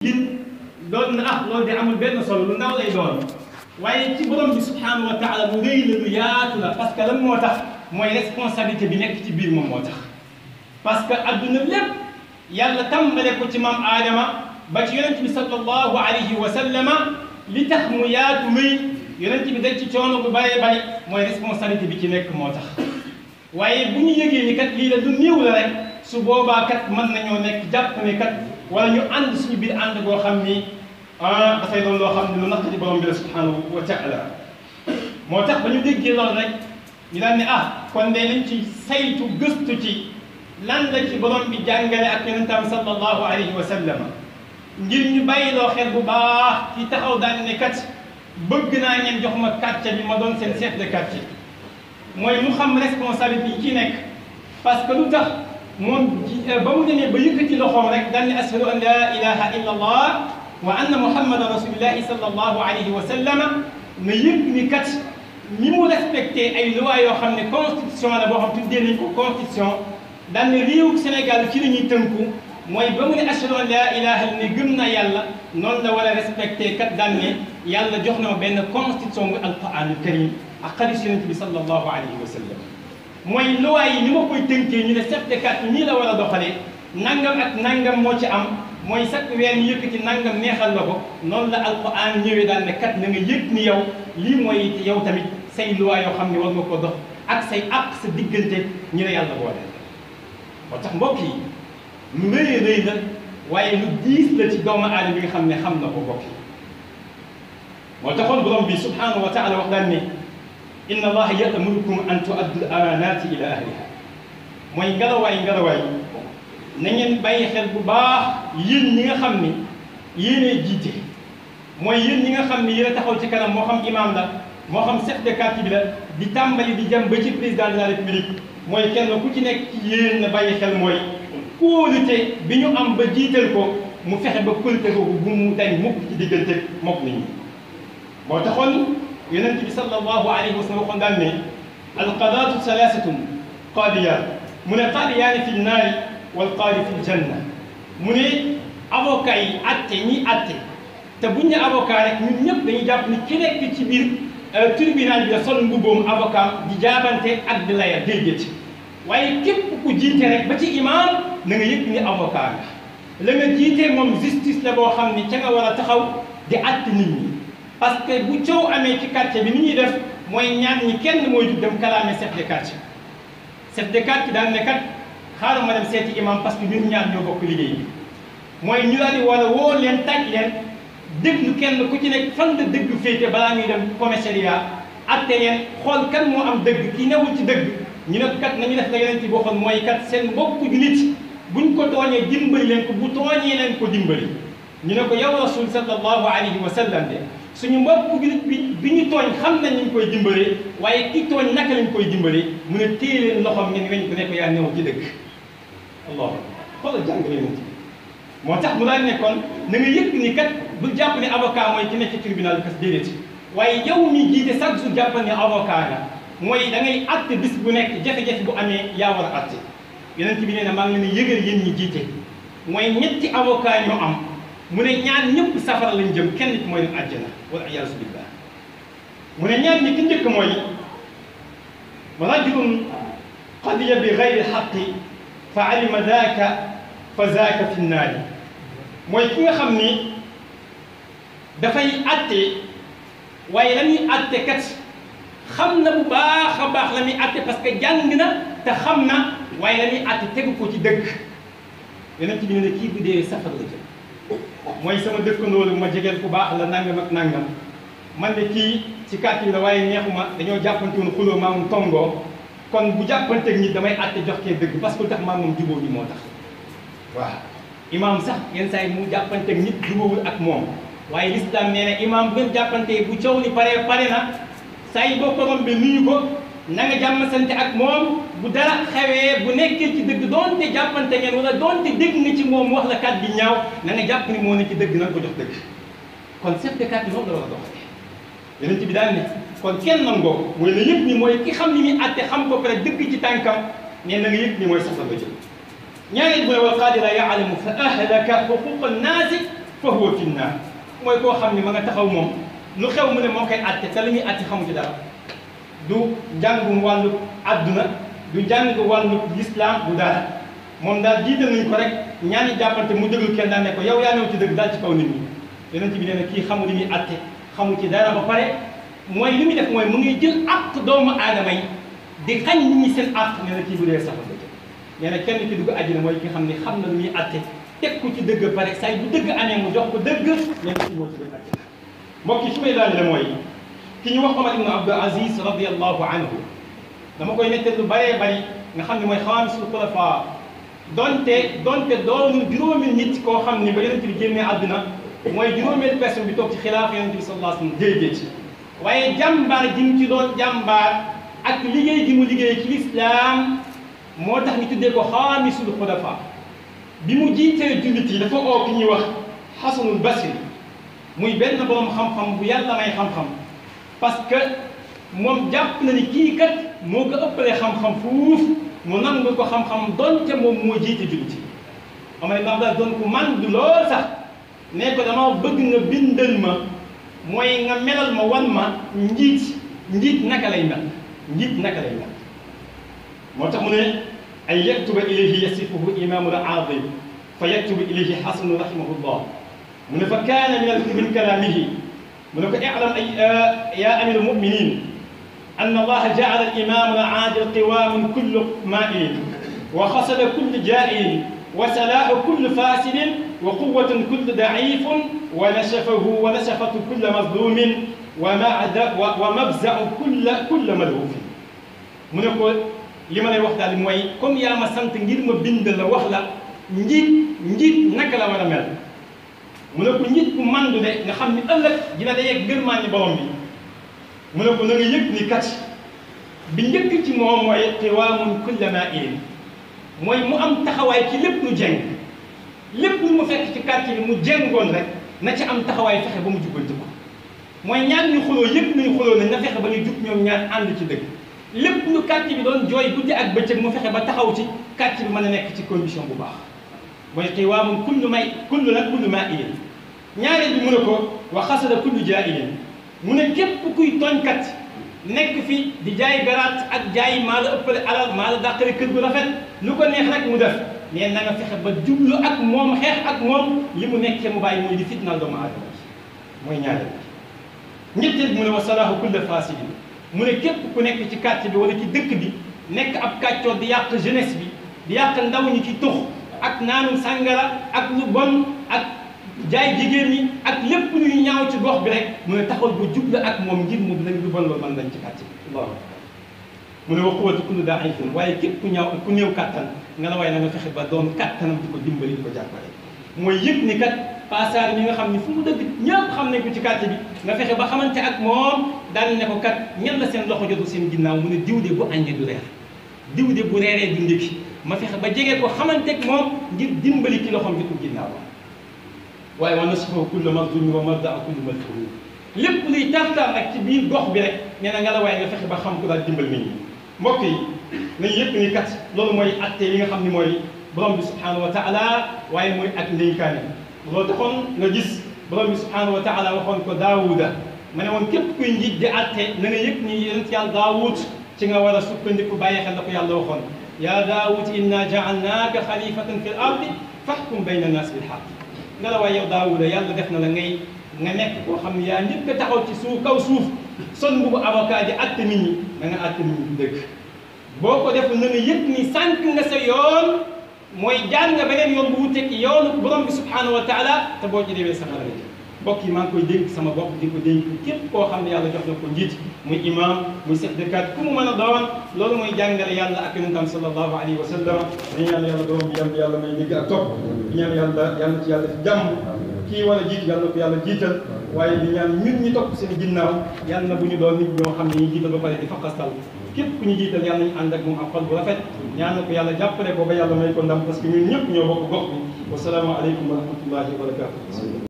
gin doon na loolu de amul benn solo lu ndaw lay doon waaye ci borom bi subhanahu wa taala lu rëy la lu yaatu la parce que lan moo tax mooy responsabilité bi nekk ci biir moom moo tax parce que adduna lépp yàlla tàmbale ko ci maam aadama ba ci yonent bi sallallahu alayhi wa sallama li tax mu yaatu rëy yonent bi dañ ci coono bu bëree bëri mooy responsabilité bi ci nekk moo tax waaye bu ñu yëgee ni kat lii la lu néew la rek su boobaa kat mën nañoo nekk jàpp ne kat wala ñu ànd suñu biir ànd goo xam ni dafay doon loo xam ne lu naqari borom bi la subhanahu wa taala moo tax ba ñu déggee loolu rek ñu daan ne kon de nañ ci saytu gëstu ci lan la ci borom bi jàngale ak yonentam sallallahu alayhi wa sallam ngir ñu bàyyiloo xel bu baax ci taxaw daan ne kat bëgg naa ngeen jox ma quartier bi ma doon seen chef de quartier mooy mu xam responsabilité yi ci nekk parce que lu tax moom ba mu demee ba yëkkati loxoom rek daan ne ashhadu an la ilaha illa allah wa anna muhammadan rasulillahi sallallahu alayhi wa sallam na yëg ni kat ni mu respecté ay loi yoo xam ne constitution la boo xam tuddee nañ ko constitution daan ne réewu Sénégal ci la ñuy tënku mooy ba mu ne ashhadu an la ilaha ne gëm na yàlla noonu la war a respecté kat daan ne yàlla jox na ma benn constitution bu alquranul karim ak xadis yonent bi sallallahu alayhi wa sallam mooy loi yi ni ma koy tënkee ñu ne chef de quartier nii la war a doxalee nangam ak nangam moo ci am mooy chaque weer ñu yëkkati nangam neexal la ko noonu la alquran ñëwee daal ne kat na nga yëg ni yow lii mooy yow tamit say loi yoo xam ne war nga ko dox ak say àq sa diggante ñi la yàlla boole. moo tax mbokk yi lu rëy rëy la waaye lu diis la ci doomu aadama bi nga xam ne xam na ko mbokk yi moo taxoon borom bi subhanahu wa taala wax daan ne inna allaha ya'murukum an tu'addu al-amanati ila ahliha mooy ngelawaay na ngeen bàyyi xel bu baax yéen ñi nga xam ni yéenee jiite mooy yéen ñi nga xam ni yéen a taxaw ci kanam moo xam imam la moo xam chef de quartier bi la di tàmbali di jëm ba ci président de la république mooy kenn ku ci nekk ci yéen na bàyyi xel mooy kóolute bi ñu am ba jiital ko mu fexe ba kóolute googu bu mu dañ mukk ci diggante mokk nit ñi moo taxoon yonent bi sallallahu alayhi wa sallam waxoon daan ne alqadaatu salaasatun qaadiyaat mu ne qaadiyaani fi nnaari wal qaadi fi ljanna mu ne avocat yi atte ñi atte te buñ ne avocat rek ñun ñëpp dañuy jàpp ni ki nekk ci biir tribunal bi la sol mbubboom avocat di jaabante ak di layal déedéet waaye képp ku jiite rek ba ci imam na nga yëg ni avocat nga la nga jiite moom justice la boo xam ni ca nga war a taxaw di atte nit ñi parce que bu coow amee ci quartier bi ni ñuy def mooy ñaar ñi kenn mooy jug dem kalaame chef de quartier daan ne kat xaaral ma dem seeti imam parce que ñun ñaar ñoo bokk liggéey bi mooy ñu daal di war a woo leen tàj leen déglu kenn ku ci nekk fan la dëgg féete balaa ñuy dem commissariat atte leen xool kan moo am dëgg ki newul ci dëgg ñu ne kat nañu def la yeneen ci waxoon mooy kat seen mbokku nit buñ ko tooñee dimbali leen ko bu tooñee leen ko dimbali ñu ne ko yow rasul sallallahu alayhi wa sallam de suñu mbokku nit bi ñu tooñ xam nañ ñu koy dimbalee waaye ki tooñ naka lañ koy dimbalee mu ne téye leen loxoom ngeen weñ ko ne ko yaa new ci dëgg allah xoolal jàngale yonent bi moo tax mu daal nekkoon na nga yëg ni kat bu jàpp ne avocat mooy ki nekk ci tribunal bi kas déedéet waaye yow mi jiite chaque jour jàppal ne avocat nga mooy da ngay atte bis bu nekk jafe-jafe bu amee yaa war a atte yonent bi nee na maa ngi leen yëgal yéen ñi jiite mooy ñetti avocat ñoo am mu ne ñaar ñëpp safara lañ jëm kenn nit mooy dem àjjana wal iyaazu billah mu ne ñaar ñi ki njëkk mooy rajulun qadiya bi gayri xaqi fa alima daaka fa zaaka fi nnaari mooy ki nga xam ni dafay atte waaye la muy atte kat xam na bu baax a baax la muy atte parce que jàng na te xam na waaye la muy atte tegu ko ci dëgg yonent bi ne kii bu dee safara la jëm mooy sama dëkkandoo la ma jegeel ku baax la nangam ak nangam man de kii ci kàttan la waaye neexuma dañoo jàppante woon xuloo maa moom tongoo kon bu jàppanteeg nit damay àtte jox kee dëgg parce que lu tax maa moom jubóo ñu moo tax waaw imaam sax yenn saa yi mu jàppanteeg nit jubóowul ak moom waaye l'islam nee na imaam bu ngeen jàppantee bu coow li pare na saa yi boo ko rombee nuyu ko na nga jàmm sante ak moom bu dara xewee bu nekkee ci dëgg doonte jàppante ngeen wala doonte dégg nga ci moom wax la kat bi ñaaw na nga jàpp ni moo ne ci dëgg na ko jox dëgg kon chef de quartier noonu la war a doxalee yonent bi daal ne kon kenn nangoo mooy la yëg ni mooy ki xam ni muy àtte xam ko pare dëgg ci tànkam nee na nga yëg ni mooy safara nga jëm ñaareel mooy wal qaadi laa ya'lamu fa ahlaka xuquqa nnaasi fa huwa fi nnaar mooy koo xam ne ma nga taxaw moom lu xew mu ne moo koy àtte te li muy àtte xamu ci dara du jàngum wàllu àdduna du jàng wàllu lislaam du dara moom daal jiital nañu ko rek ñaani jàppante mu déglu kenn daan ne ko yow yaa ñëw ci dëgg daal ci kaw nit ñi yonent bi nee na kii xamul li muy àtte xamul ci dara ba pare mooy li muy def mooy mu ngi jël àq doomu aadama yi di xañ nit ñi seen àq nee na kii bu dee sax la jël nee na kenn ki dugg àjjana mooy ki xam ne xam na lu muy àtte teg ko ci dëgg pare say bu dëgg amee mu jox ko dëgg nee na kii moo ci dëgg àjjana mbokk yi su may daal la mooy ki ñu wax Omar ibn Abdul Aziz radiyallahu anhu dama koy nettal lu bëree bëri nga xam ne mooy xaamisul xulafa donte doonul juróomi nit koo xam ni ba yonent bi génnee àdduna mooy juróomeel personne bi toog ci xilaaf yonent bi sallallahu alayhi wa sallam déggee ci waaye jàmbaar ji mu ci doon jàmbaar ak liggéey gi mu liggéey ci lislaam moo tax ñu tuddee ko xaamisul xulafa bi mu jiitee jullit yi dafa oo ki ñuy wax Xasanul Basri muy benn borom xam-xam bu yàlla may xam-xam parce que moom jàpp na ni kii kat moo ko ëppalee xam-xam fuuf mu nangu ko xam-xam donte moom moo jiite jullit yi Omar ibn Abdul doon ko man du lool sax ne ko dama bëgg nga bindal ma mooy nga melal ma wan ma njiit naka lay mel njiit naka lay mel moo tax mu ne ay yaktuba ilayhi yasifuhu imaamul aazim fa yaktubu ilayhi xasanu rahimahullah mu ne fa kaana min kalaamihi mu ne ko i'lam ya amir almuminin أن الله جعل الإمام العادل قوام كل مائل وخصل كل جائل وسلاح كل فاسد وقوة كل ضعيف ونشفة كل مظلوم ومفزع كل ملهوف mu ne ko li ma lay wax daal mooy comme yaa ma sant ngir ma bind la wax la njiit naka la war a mel mu ne ko njiit ku mandu de nga xam ni ëllëg dina dajeeg ngërmaani borom bi mu ne ko na nga yëg ni kat bi njëkk ci moom mooy qiwaamun kulla maa'ilin mooy mu am taxawaay ci lépp lu jeng lépp lu mu fekk ci quartier bi mu jengoon rek na ci am taxawaay fexe ba mu jubbanti ko mooy ñaar ñu xuloo yëpp nañu xuloo nañ na fexe ba ñu jub ñoom ñaar ànd ci dëgg lépp lu quartier bi doon jooy guddi ak bëccëg mu fexe ba taxaw ci quartier bi mën a nekk ci condition bu baax mooy qiwaamun kullu maa'ilin ñaareel bi mu ne ko wa xasada kullu jaa'ilin mu ne képp kuy tooñkat nekk fi di jaay garaat ak jaay maa la ëppale alal maa la dàqale kër gu rafet lu ko neex rek mu def mais na nga fexe ba jublu ak moom xeex ak moom li mu nekkee mu bàyyi mooy di fitnaal doomu aadama mooy ñaareel ñetteel bi mu ne wa salaahu kulla fasidin mu ne képp ku nekk ci quartier bi wala ci dëkk bi nekk ab kàccoor di yàq jeunesse bi di yàq ndaw ñi ci tux ak naanum sàngara ak lu bon ak jaay jigéen ñi ak lépp luy ñaaw ci gox bi rek mu ne taxawal ba jubla ak moom ngir mu lañ lu bon loolu mën nañ ci quartier bi Allahu akbar mu ne wa quwwatu kulli daa'ifin waaye képp ku ñaaw ku néew kattan nga la waaye na nga fexe ba doon kattanam di ko dimbali di ko jàppale mooy yëg ni kat passaar mi nga xam ni fu mu dëgg ñëpp xam nañ ko ci quartier bi nga fexe ba xamante ak moom daal ne ko kat ñan la seen loxo jotul seen ginnaaw mu ne diw de bu añee du reer diw de bu reeree du ndékki ma fexe ba jege ko xamante ak moom ngir dimbali ki loxoom jotul ginnaaw waaye wa nasifahu kulla mazlum wa mabdaa kulli malhum lépp luy tartar nag ci biir gox bi rek nee na nga la waaye nga fexe ba xam ko daal dimbal nit ñi mbokk yi nañu yëpp ni kat loolu mooy atte li nga xam ni mooy borom bi subhanahu wa taala waaye mooy ak ndénkaane loolu taxoon nga gis borom bi subhanahu wa taala waxoon ko daawuda ma ne woon képp kuy njiit di atte na nga yëg ni yonent yàlla daawud ci nga war a sukkandiku bàyyi xel la ko yàlla waxoon yaa daawud inna jaalnaaka xalifatan fi l ardi faxkum bayna annaas bil xaq nga la waaye yow daawuda yàlla def na la nga nekk koo xam ne yaa njëkk a taxaw ci suuf kaw suuf son mbubu avocat di atte nit ñi da nga atte nit ñi dëgg boo ko def na nga yëg ni sànq nga sa yoon mooy jaar nga beneen yoon bu wuteeg yoonu borom bi subhanahu wa taala te boo ci demee safara nga jëm mbokk yi maa ngi koy dénk sama bopp di ko dénk képp koo xam ne yàlla jox na ko njiit muy imam muy chef de quartier ku mu mën a doon loolu mooy jàngale yàlla ak yonentam sallallahu alayhi wa sallam dañu ñaan yàlla doom bi yàlla may dégg ak topp di ñaan yàlla ci yàlla ci jàmm kii war a jiitu yàlla na ko yàlla jiital waaye di ñaan ñun ñi topp seen ginnaaw yàlla na bu ñu doon nit ñoo xam ne ñu jiital ba pare di faqastal képp ku ñu jiital yàlla nañu ànd ak moom ak xol bu rafet ñaan na ko yàlla jàppale ko ba yàlla may ko ndam parce que ñun ñëpp ñoo bokk gox bi wasalaamu aleykum wa rahmatullahi wa barakatuh